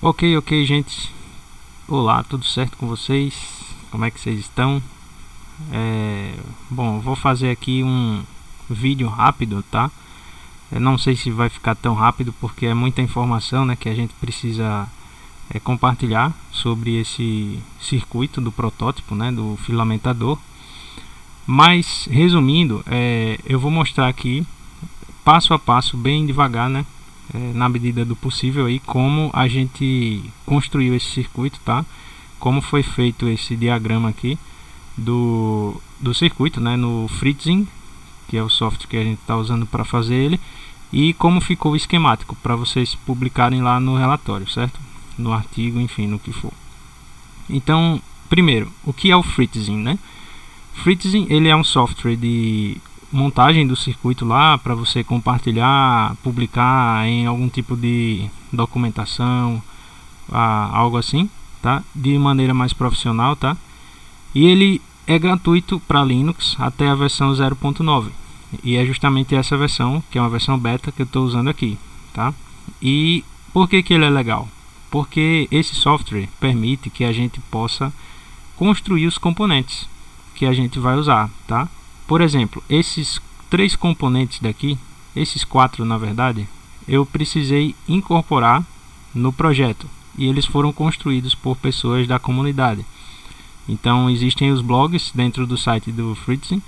Ok, gente. Olá, tudo certo com vocês? Como é que vocês estão? Bom, vou fazer aqui um vídeo rápido, tá? Eu não sei se vai ficar tão rápido porque é muita informação, né, que a gente precisa compartilhar sobre esse circuito do protótipo, né, do filamentador. Mas, resumindo, eu vou mostrar aqui passo a passo, bem devagar, né, na medida do possível aí, como a gente construiu esse circuito, tá? Como foi feito esse diagrama aqui do circuito, né, no Fritzing, que é o software que a gente está usando para fazer ele, e como ficou o esquemático para vocês publicarem lá no relatório, certo? No artigo, enfim, no que for. Então, primeiro, o que é o Fritzing, né? Fritzing, ele é um software de montagem do circuito lá para você compartilhar, publicar em algum tipo de documentação, algo assim, tá? De maneira mais profissional, tá? E ele é gratuito para Linux até a versão 0.9. E é justamente essa versão, que é uma versão beta, que eu estou usando aqui, tá? E por que ele é legal? Porque esse software permite que a gente possa construir os componentes que a gente vai usar, tá? Por exemplo, esses 3 componentes daqui, esses 4 na verdade, eu precisei incorporar no projeto e eles foram construídos por pessoas da comunidade. Então existem os blogs dentro do site do Fritzing,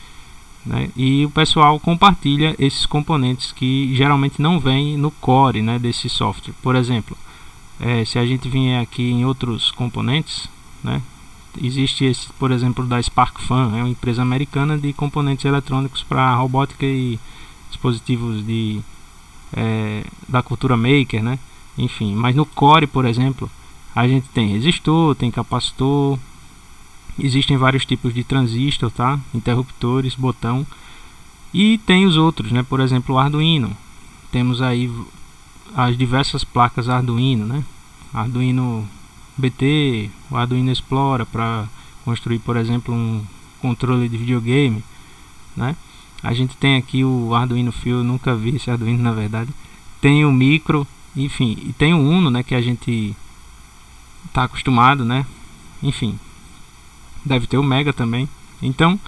né, e o pessoal compartilha esses componentes que geralmente não vêm no core, né, desse software. Por exemplo, se a gente vier aqui em outros componentes, né, existe esse, por exemplo, da SparkFun, é uma empresa americana de componentes eletrônicos para robótica e dispositivos da cultura maker, né? Enfim, mas no core, por exemplo, a gente tem resistor, tem capacitor, existem vários tipos de transistor, tá? Interruptores, botão, e tem os outros, né? Por exemplo, o Arduino. Temos aí as diversas placas Arduino, né? Arduino BT, o Arduino Explora para construir, por exemplo, um controle de videogame, né? A gente tem aqui o Arduino Fio, nunca vi esse Arduino na verdade. Tem o Micro, enfim, e tem o Uno, né, que a gente está acostumado, né? Enfim, deve ter o Mega também. Então,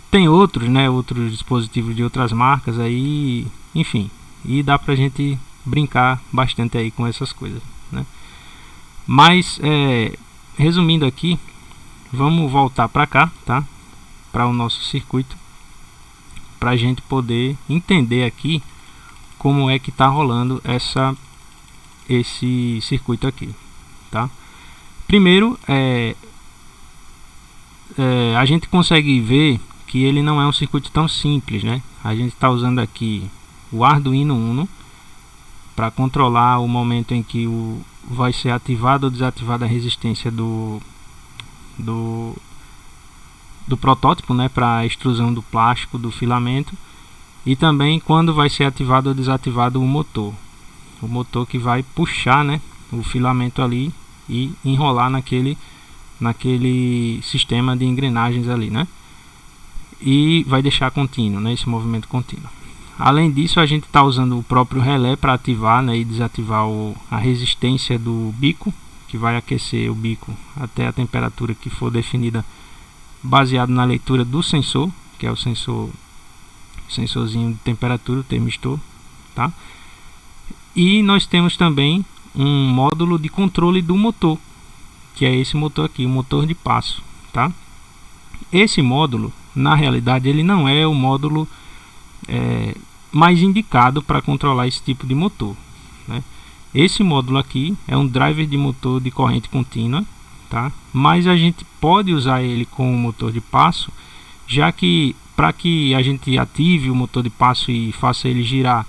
tem outros, né, outros dispositivos de outras marcas aí, enfim, e dá pra gente brincar bastante aí com essas coisas, né? Mas resumindo aqui, vamos voltar para cá, tá? Para o nosso circuito, para a gente poder entender aqui como é que está rolando esse circuito aqui, tá? Primeiro, a gente consegue ver que ele não é um circuito tão simples, né? A gente está usando aqui o Arduino Uno para controlar o momento em que vai ser ativada ou desativada a resistência do protótipo, né, para a extrusão do plástico do filamento, e também quando vai ser ativado ou desativado o motor que vai puxar, né, o filamento ali e enrolar naquele sistema de engrenagens ali, né, e vai deixar contínuo, né, esse movimento contínuo. Além disso, a gente está usando o próprio relé para ativar, né, e desativar a resistência do bico, que vai aquecer o bico até a temperatura que for definida baseado na leitura do sensor, que é o sensorzinho de temperatura, o termistor, tá? E nós temos também um módulo de controle do motor, que é esse motor aqui, o motor de passo, tá? Esse módulo, na realidade, ele não é o módulo mais indicado para controlar esse tipo de motor, né? Esse módulo aqui é um driver de motor de corrente contínua, tá? Mas a gente pode usar ele com o motor de passo, já que para que a gente ative o motor de passo e faça ele girar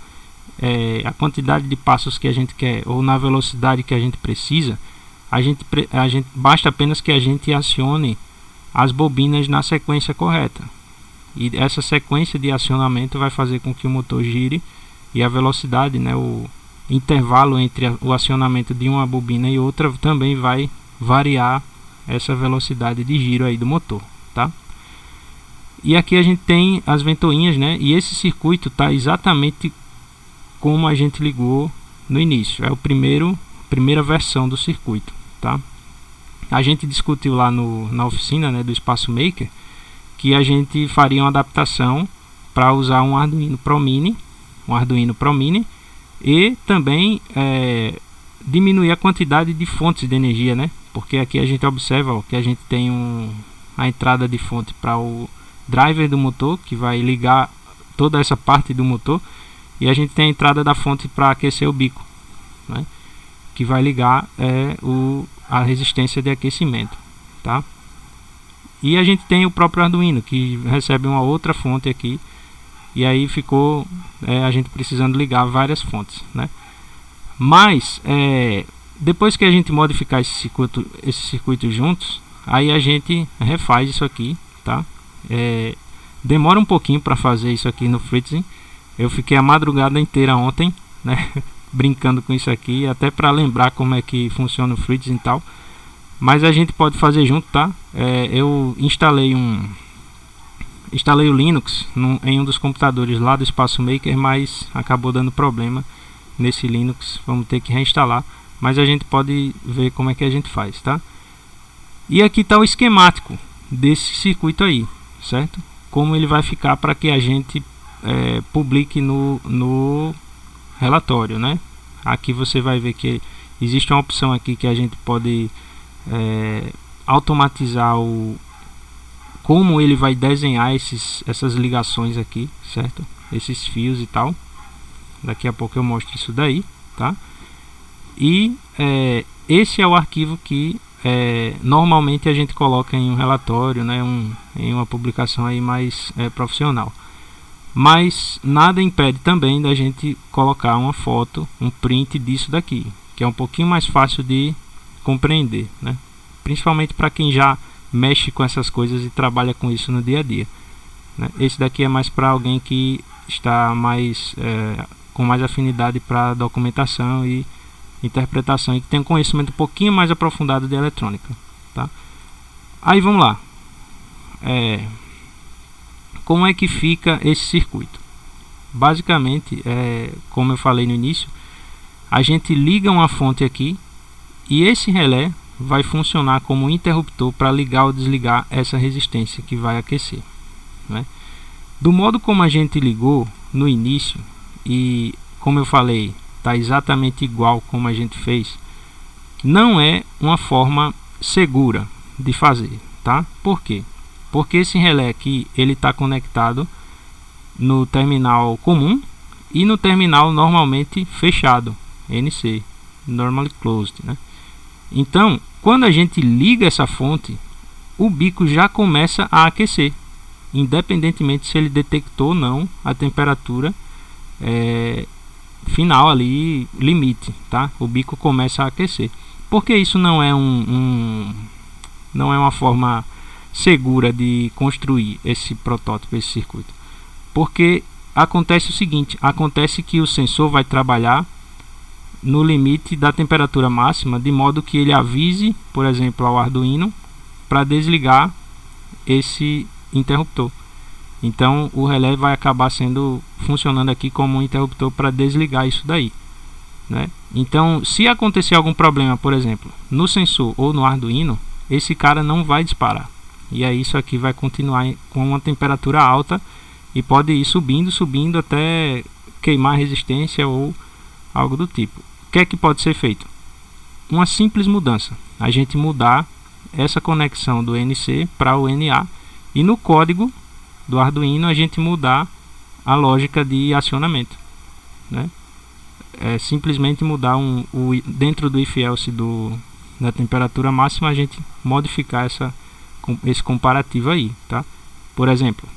a quantidade de passos que a gente quer ou na velocidade que a gente precisa, basta apenas que a gente acione as bobinas na sequência correta. E essa sequência de acionamento vai fazer com que o motor gire, e a velocidade, né, o intervalo entre o acionamento de uma bobina e outra também vai variar essa velocidade de giro aí do motor, tá? E aqui a gente tem as ventoinhas, né? E esse circuito está exatamente como a gente ligou no início. É o primeira versão do circuito, tá? A gente discutiu lá na oficina, né, do Espaço Maker, que a gente faria uma adaptação para usar um Arduino Pro Mini, e também diminuir a quantidade de fontes de energia, né? Porque aqui a gente observa, ó, que a gente tem a entrada de fonte para o driver do motor, que vai ligar toda essa parte do motor, e a gente tem a entrada da fonte para aquecer o bico, né? Que vai ligar a resistência de aquecimento, tá? E a gente tem o próprio Arduino, que recebe uma outra fonte aqui, e aí ficou a gente precisando ligar várias fontes, né? Mas depois que a gente modificar esse circuito juntos, aí a gente refaz isso aqui, tá? Demora um pouquinho para fazer isso aqui no Fritzing. Eu fiquei a madrugada inteira ontem, né, brincando com isso aqui, até para lembrar como é que funciona o Fritzing e tal. Mas a gente pode fazer junto, tá? Eu instalei o Linux em um dos computadores lá do Espaço Maker, mas acabou dando problema nesse Linux. Vamos ter que reinstalar, mas a gente pode ver como é que a gente faz, tá? E aqui está o esquemático desse circuito aí, certo? Como ele vai ficar para que a gente publique no relatório, né? Aqui você vai ver que existe uma opção aqui que a gente pode automatizar como ele vai desenhar essas ligações aqui, certo? Esses fios e tal. Daqui a pouco eu mostro isso daí, tá? E esse é o arquivo que normalmente a gente coloca em um relatório, né? Em uma publicação aí mais profissional. Mas nada impede também da gente colocar uma foto, um print disso daqui, que é um pouquinho mais fácil de compreender, né? Principalmente para quem já mexe com essas coisas e trabalha com isso no dia a dia, né? Esse daqui é mais para alguém que está com mais afinidade para documentação e interpretação, e que tem um conhecimento um pouquinho mais aprofundado de eletrônica, tá? Aí vamos lá. Como é que fica esse circuito? Basicamente, como eu falei no início, a gente liga uma fonte aqui, e esse relé vai funcionar como um interruptor para ligar ou desligar essa resistência que vai aquecer, né? Do modo como a gente ligou no início, e como eu falei, está exatamente igual como a gente fez, não é uma forma segura de fazer, tá? Por quê? Porque esse relé aqui, ele está conectado no terminal comum e no terminal normalmente fechado, NC, Normally Closed, né? Então, quando a gente liga essa fonte, o bico já começa a aquecer, independentemente se ele detectou ou não a temperatura final ali, limite, tá? O bico começa a aquecer. Porque isso não é não é uma forma segura de construir esse protótipo, esse circuito? Porque acontece o seguinte, acontece que o sensor vai trabalhar no limite da temperatura máxima, de modo que ele avise, por exemplo, ao Arduino para desligar esse interruptor. Então o relé vai acabar funcionando aqui como um interruptor para desligar isso daí, né? Então, se acontecer algum problema, por exemplo, no sensor ou no Arduino, esse cara não vai disparar. E aí isso aqui vai continuar com uma temperatura alta e pode ir subindo até queimar a resistência ou algo do tipo. O que é que pode ser feito? Uma simples mudança. A gente mudar essa conexão do NC para o NA, e no código do Arduino a gente mudar a lógica de acionamento, né? Simplesmente mudar dentro do if-else da temperatura máxima, a gente modificar esse comparativo aí, tá? Por exemplo,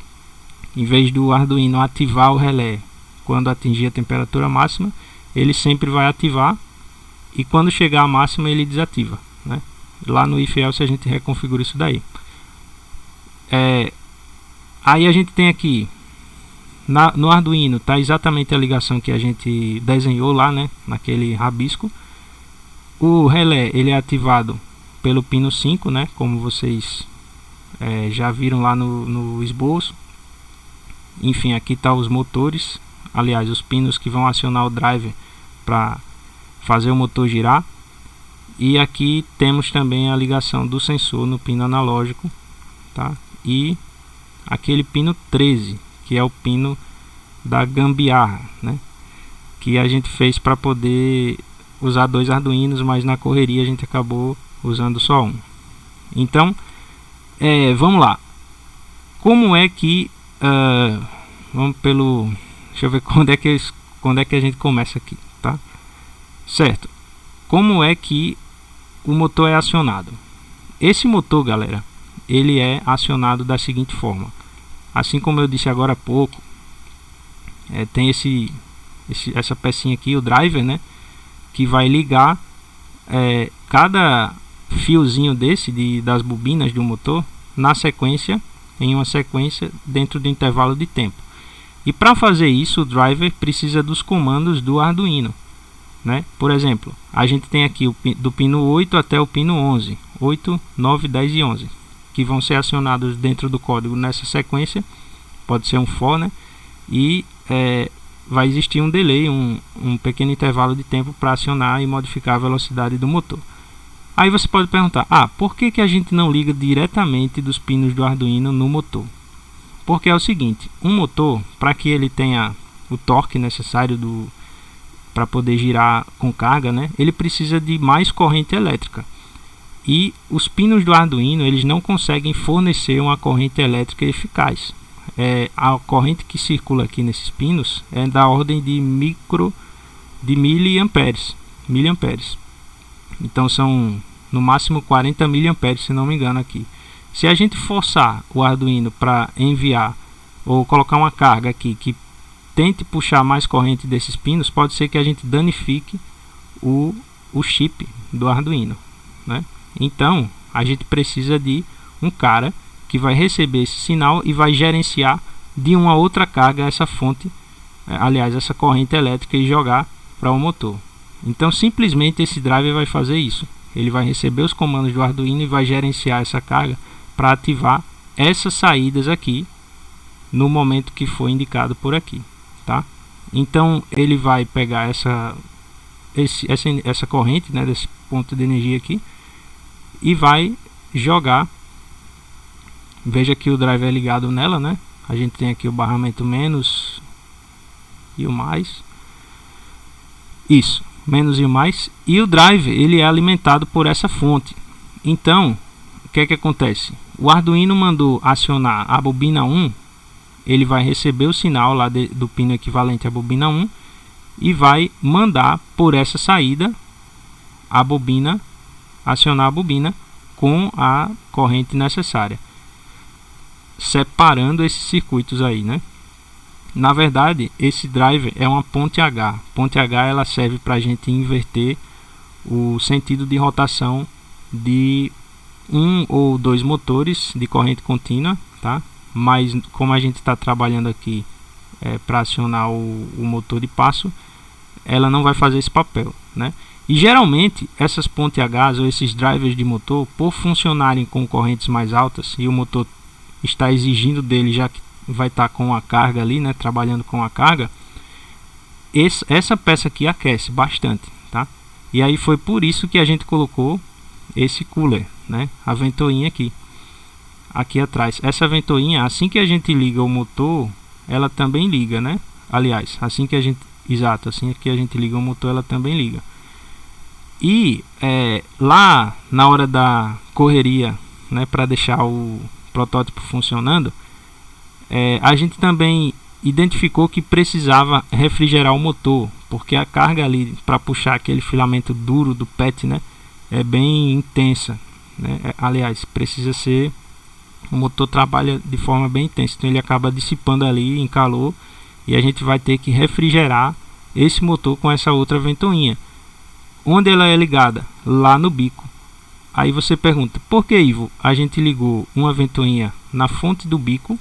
em vez do Arduino ativar o relé quando atingir a temperatura máxima, ele sempre vai ativar, e quando chegar à máxima ele desativa, né? Lá no if-else a gente reconfigura isso daí. Aí a gente tem aqui no Arduino, tá exatamente a ligação que a gente desenhou lá, né, naquele rabisco. O relé, ele é ativado pelo pino 5, né, como vocês já viram lá no esboço. Enfim, aqui tá os motores, aliás, os pinos que vão acionar o driver para fazer o motor girar. E aqui temos também a ligação do sensor no pino analógico, tá? E aquele pino 13, que é o pino da gambiarra, né? Que a gente fez para poder usar 2 Arduinos, mas na correria a gente acabou usando só um. Então, vamos lá. Como é que vamos pelo, deixa eu ver quando é que a gente começa aqui, tá? Certo. Como é que o motor é acionado? Esse motor, galera, ele é acionado da seguinte forma. Assim como eu disse agora há pouco, tem essa pecinha aqui, o driver, né, que vai ligar cada fiozinho das bobinas do motor em uma sequência dentro do intervalo de tempo. E para fazer isso, o driver precisa dos comandos do Arduino, né? Por exemplo, a gente tem aqui do pino 8 até o pino 11, 8, 9, 10 e 11, que vão ser acionados dentro do código nessa sequência. Pode ser um for, né? E vai existir um delay, um pequeno intervalo de tempo para acionar e modificar a velocidade do motor. Aí você pode perguntar, por que a gente não liga diretamente dos pinos do Arduino no motor? Porque é o seguinte, um motor, para que ele tenha o torque necessário para poder girar com carga, né, ele precisa de mais corrente elétrica. E os pinos do Arduino, eles não conseguem fornecer uma corrente elétrica eficaz. A corrente que circula aqui nesses pinos é da ordem de miliamperes. Então são no máximo 40 miliamperes, se não me engano aqui. Se a gente forçar o Arduino para enviar ou colocar uma carga aqui que tente puxar mais corrente desses pinos, pode ser que a gente danifique o chip do Arduino, né? Então a gente precisa de um cara que vai receber esse sinal e vai gerenciar de uma outra carga essa fonte, essa corrente elétrica, e jogar para o motor. Então simplesmente esse driver vai fazer isso. Ele vai receber os comandos do Arduino e vai gerenciar essa carga para ativar essas saídas aqui no momento que for indicado por aqui, tá? Então ele vai pegar essa corrente, né, desse ponto de energia aqui, e vai jogar. Veja que o driver é ligado nela, né? A gente tem aqui o barramento menos e o mais. Isso, menos e o mais. E o driver, ele é alimentado por essa fonte. Então, o que é que acontece? O Arduino mandou acionar a bobina 1. Ele vai receber o sinal lá do pino equivalente à bobina 1 e vai mandar por essa saída acionar a bobina com a corrente necessária, separando esses circuitos aí, né? Na verdade, esse driver é uma ponte H. Ponte H, ela serve para a gente inverter o sentido de rotação de um ou dois motores de corrente contínua, tá? Mas como a gente está trabalhando aqui para acionar o motor de passo, ela não vai fazer esse papel, né? E geralmente essas ponte H ou esses drivers de motor, por funcionarem com correntes mais altas e o motor está exigindo dele, já que vai estar com a carga ali, né, trabalhando com a carga, essa peça aqui aquece bastante, tá? E aí foi por isso que a gente colocou esse cooler, né, a ventoinha aqui atrás. Essa ventoinha, assim que a gente liga o motor, ela também liga, né? Aliás, assim que a gente liga o motor, ela também liga. E lá na hora da correria, né, para deixar o protótipo funcionando, a gente também identificou que precisava refrigerar o motor, porque a carga ali para puxar aquele filamento duro do PET, né, é bem intensa, né? Aliás, precisa ser, o motor trabalha de forma bem intensa, então ele acaba dissipando ali em calor, e a gente vai ter que refrigerar esse motor com essa outra ventoinha. Onde ela é ligada? Lá no bico. Aí você pergunta, por que, Ivo, a gente ligou uma ventoinha na fonte do bico?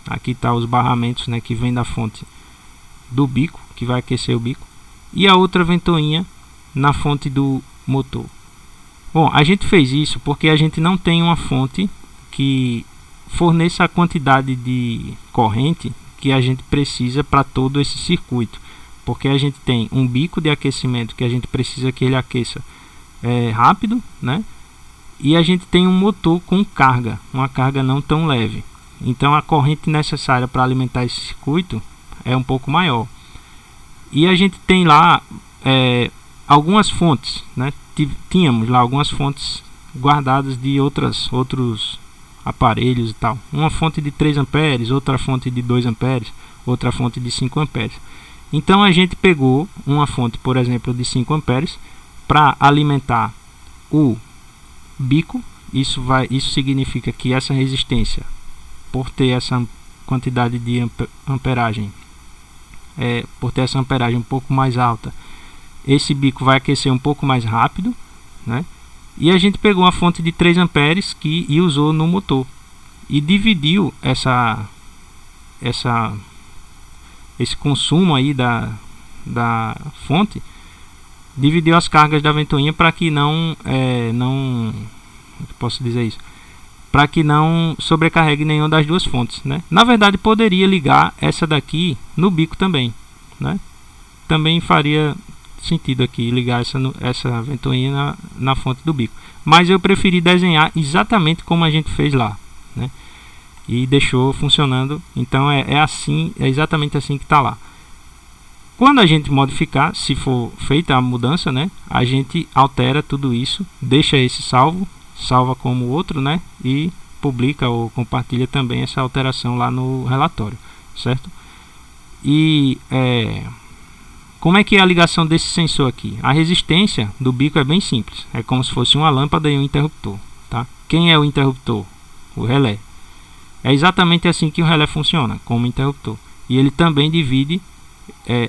Aqui está os barramentos, né, que vem da fonte do bico, que vai aquecer o bico, e a outra ventoinha na fonte do motor. Bom, a gente fez isso porque a gente não tem uma fonte que forneça a quantidade de corrente que a gente precisa para todo esse circuito. porque a gente tem um bico de aquecimento que a gente precisa que ele aqueça rápido, né? E a gente tem um motor com carga, uma carga não tão leve. Então a corrente necessária para alimentar esse circuito é um pouco maior. E a gente tem lá algumas fontes, né? Tínhamos lá algumas fontes guardadas de outros aparelhos e tal. Uma fonte de 3 amperes, outra fonte de 2 amperes, outra fonte de 5 amperes. Então a gente pegou uma fonte, por exemplo, de 5 amperes para alimentar o bico. Isso significa que essa resistência, por ter essa quantidade de amperagem, por ter essa amperagem um pouco mais alta, esse bico vai aquecer um pouco mais rápido, né? E a gente pegou uma fonte de 3 amperes e usou no motor e dividiu esse consumo aí da fonte, dividiu as cargas da ventoinha para que não posso dizer isso, para que não sobrecarregue nenhuma das duas fontes, né? Na verdade poderia ligar essa daqui no bico também, né? Também faria sentido aqui ligar essa ventoinha na fonte do bico, mas eu preferi desenhar exatamente como a gente fez lá, né? E deixou funcionando. Então é exatamente assim que está lá. Quando a gente modificar, se for feita a mudança, né, a gente altera tudo isso, deixa esse salva como outro, né, e publica ou compartilha também essa alteração lá no relatório, certo? E como é que é a ligação desse sensor aqui? A resistência do bico é bem simples, é como se fosse uma lâmpada e um interruptor, tá? Quem é o interruptor? O relé. É exatamente assim que o relé funciona, como interruptor. E ele também divide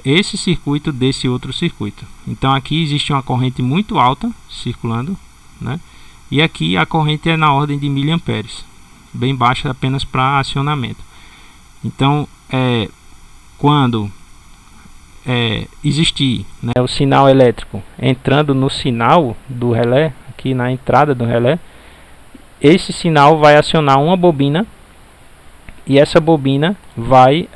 esse circuito desse outro circuito. Então aqui existe uma corrente muito alta circulando, né? E aqui a corrente é na ordem de miliamperes, bem baixa apenas para acionamento. Então quando existir, né, o sinal elétrico entrando no sinal do relé, aqui na entrada do relé, esse sinal vai acionar uma bobina. E essa bobina vai,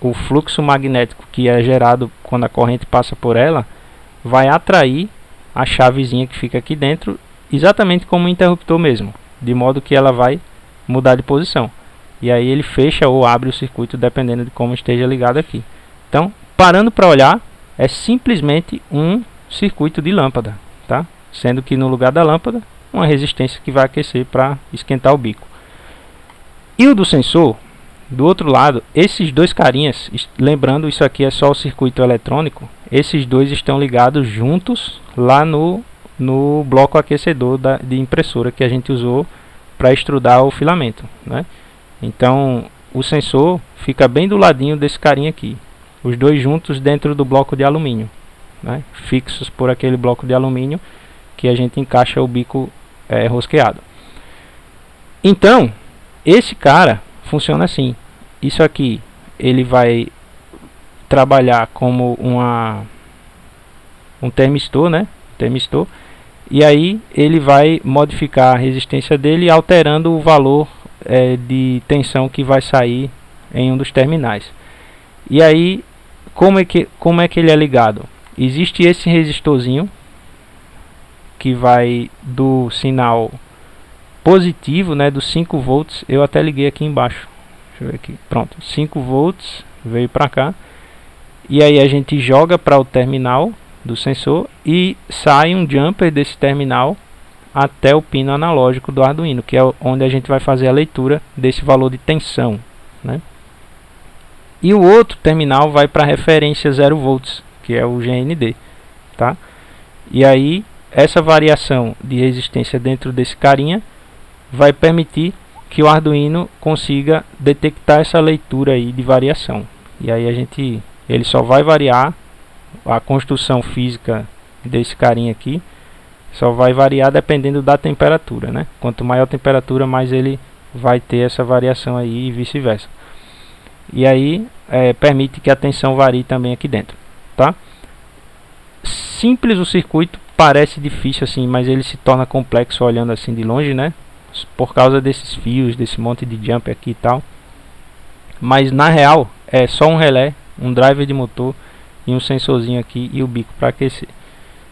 o fluxo magnético que é gerado quando a corrente passa por ela, vai atrair a chavezinha que fica aqui dentro, exatamente como um interruptor mesmo, de modo que ela vai mudar de posição. E aí ele fecha ou abre o circuito dependendo de como esteja ligado aqui. Então, parando para olhar, é simplesmente um circuito de lâmpada, tá? Sendo que no lugar da lâmpada, uma resistência que vai aquecer para esquentar o bico. E o do sensor, do outro lado, esses dois carinhas, lembrando, isso aqui é só o circuito eletrônico, esses dois estão ligados juntos lá no bloco aquecedor de impressora que a gente usou para extrudar o filamento, né? Então o sensor fica bem do ladinho desse carinha aqui, os dois juntos dentro do bloco de alumínio, né? Fixos por aquele bloco de alumínio que a gente encaixa o bico rosqueado. Então esse cara funciona assim. Isso aqui ele vai trabalhar como um termistor, né? Termistor. E aí ele vai modificar a resistência dele, alterando o valor de tensão que vai sair em um dos terminais. E aí como é que ele é ligado? Existe esse resistorzinho que vai do sinal positivo, né, dos 5 volts. Eu até liguei aqui embaixo, deixa eu ver aqui, pronto, 5 volts veio para cá, e aí a gente joga para o terminal do sensor e sai um jumper desse terminal até o pino analógico do Arduino, que é onde a gente vai fazer a leitura desse valor de tensão, né? E o outro terminal vai para a referência 0 volts, que é o GND, tá? E aí essa variação de resistência dentro desse carinha vai permitir que o Arduino consiga detectar essa leitura aí de variação. E aí ele só vai variar, a construção física desse carinha aqui só vai variar dependendo da temperatura, né? Quanto maior a temperatura, mais ele vai ter essa variação aí e vice-versa. E aí permite que a tensão varie também aqui dentro, tá? Simples o circuito, parece difícil assim, mas ele se torna complexo olhando assim de longe, né? Por causa desses fios, desse monte de jump aqui e tal. Mas na real é só um relé um driver de motor e um sensorzinho aqui e o bico para aquecer.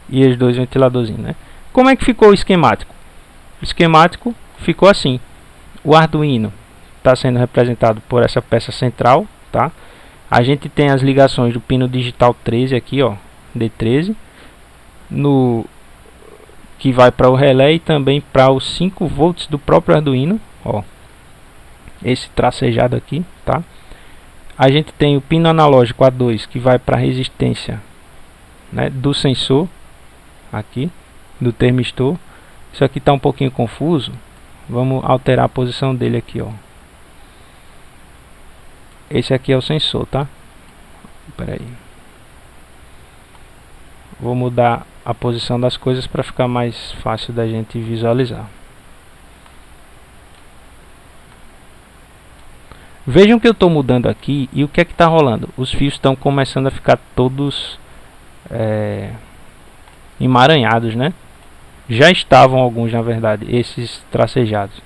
E os dois ventiladorzinhos, né? Como é que ficou o esquemático? O esquemático ficou assim. O Arduino está sendo representado por essa peça central, tá? A gente tem as ligações do pino digital 13 aqui, ó, D13, que vai para o relé e também para os 5 volts do próprio Arduino, ó. Esse tracejado aqui, tá? A gente tem o pino analógico A2 que vai para a resistência, né, do sensor aqui, do termistor. Isso aqui está um pouquinho confuso. Vamos alterar a posição dele aqui, ó. Esse aqui é o sensor, tá? Espera aí. Vou mudar a posição das coisas para ficar mais fácil da gente visualizar. Vejam que eu estou mudando aqui e o que é que está rolando? Os fios estão começando a ficar todos emaranhados, né? Já estavam alguns, na verdade, esses tracejados,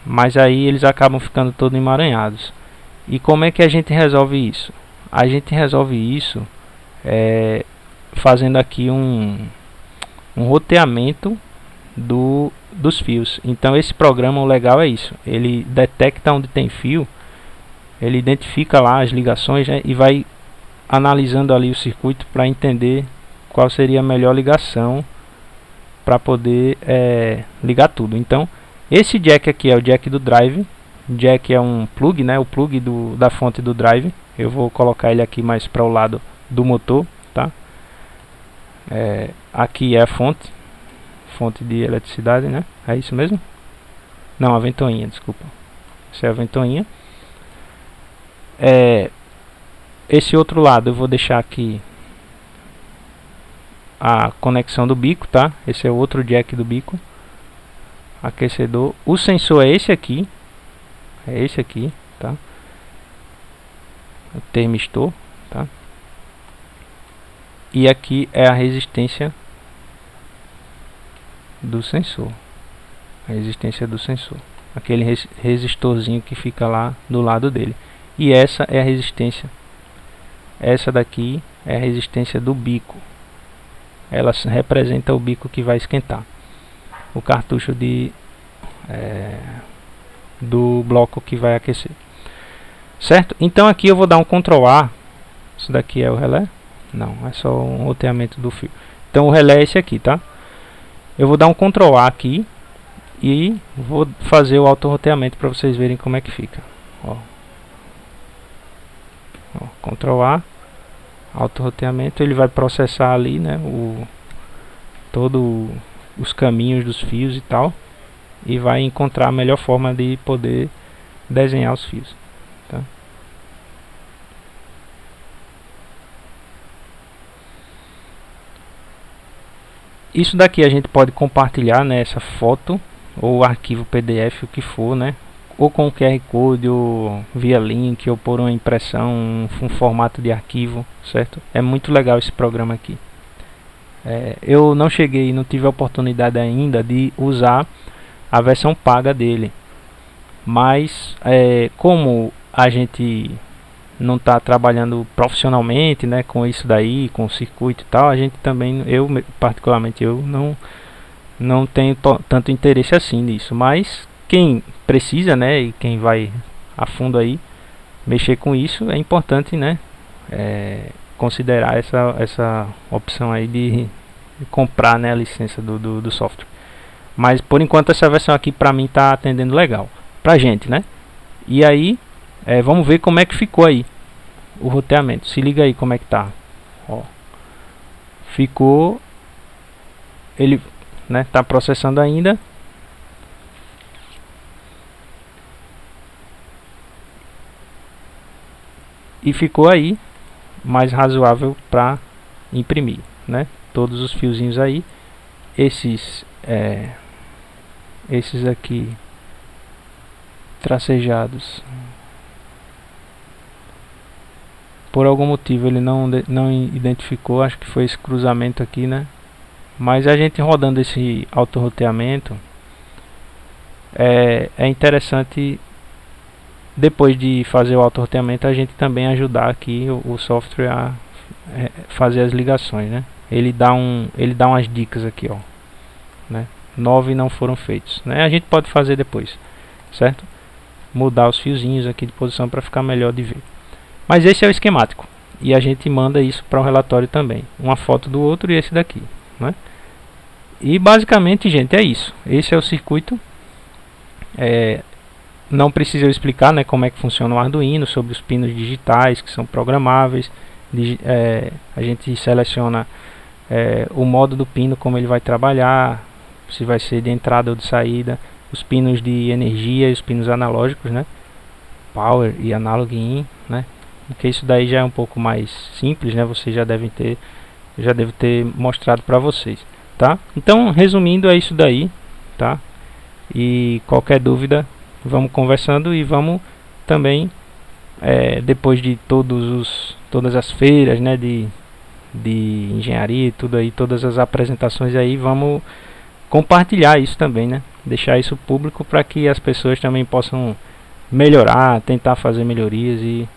mas aí eles acabam ficando todos emaranhados. E como é que a gente resolve isso? A gente resolve isso fazendo aqui um roteamento dos fios. Então esse programa, o legal é isso, ele detecta onde tem fio, ele identifica lá as ligações, né, e vai analisando ali o circuito para entender qual seria a melhor ligação para poder ligar tudo. Então esse jack aqui é o jack do drive. Jack é um plug, né, o plug da fonte do drive. Eu vou colocar ele aqui mais para o lado do motor, tá? Aqui é a fonte de eletricidade, né? É isso mesmo? Não, a ventoinha, desculpa. Essa é a ventoinha. Esse outro lado eu vou deixar aqui a conexão do bico, tá? Esse é o outro jack do bico. Aquecedor. O sensor é esse aqui. É esse aqui, tá? O termistor, tá? E aqui é a resistência do sensor. A resistência do sensor. Aquele resistorzinho que fica lá do lado dele. E essa é a resistência. Essa daqui é a resistência do bico. Ela representa o bico que vai esquentar. O cartucho do bloco que vai aquecer. Certo? Então aqui eu vou dar um Ctrl A. Isso daqui é o relé? Não, é só um roteamento do fio. Então o relé é esse aqui, tá? Eu vou dar um Ctrl A aqui e vou fazer o auto roteamento para vocês verem como é que fica. Ó. Ctrl A, auto roteamento, ele vai processar ali, né, todos os caminhos dos fios e tal, e vai encontrar a melhor forma de poder desenhar os fios, tá? Isso daqui a gente pode compartilhar, né, essa foto ou arquivo PDF, o que for, né, ou com QR Code, ou via link, ou por uma impressão, um formato de arquivo, certo? É muito legal esse programa aqui. Eu não tive a oportunidade ainda de usar a versão paga dele, mas como a gente não está trabalhando profissionalmente, né, com isso daí, com o circuito e tal, a gente também, particularmente eu não tenho tanto interesse assim nisso, mas quem precisa, né, e quem vai a fundo aí mexer com isso, é importante, né, considerar essa opção aí de comprar, né, a licença do software. Mas por enquanto essa versão aqui para mim tá atendendo legal pra gente, né? E aí vamos ver como é que ficou aí o roteamento. Se liga aí como é que tá. Ó, ficou, ele, né, tá processando ainda. E ficou aí mais razoável para imprimir, né? Todos os fiozinhos aí, esses aqui tracejados, por algum motivo ele não identificou, acho que foi esse cruzamento aqui, né? Mas a gente rodando esse auto-roteamento, é interessante depois de fazer o auto-roteamento, a gente também ajudar aqui o software a fazer as ligações, né? Ele dá umas dicas aqui, ó, né? 9 não foram feitos, né? A gente pode fazer depois, certo? Mudar os fiozinhos aqui de posição para ficar melhor de ver. Mas esse é o esquemático e a gente manda isso para o relatório também, uma foto do outro e esse daqui, né? E basicamente, gente, é isso. Esse é o circuito. Não precisa eu explicar, né, como é que funciona o Arduino, sobre os pinos digitais que são programáveis. A gente seleciona o modo do pino, como ele vai trabalhar, se vai ser de entrada ou de saída, os pinos de energia e os pinos analógicos, né, power e analog in, né, porque isso daí já é um pouco mais simples, né, você já deve ter mostrado para vocês, tá? Então, resumindo, é isso daí, tá? E qualquer dúvida, vamos conversando e vamos também, depois de todas as feiras, né, de engenharia e tudo aí, todas as apresentações aí, vamos compartilhar isso também, né? Deixar isso público para que as pessoas também possam melhorar, tentar fazer melhorias e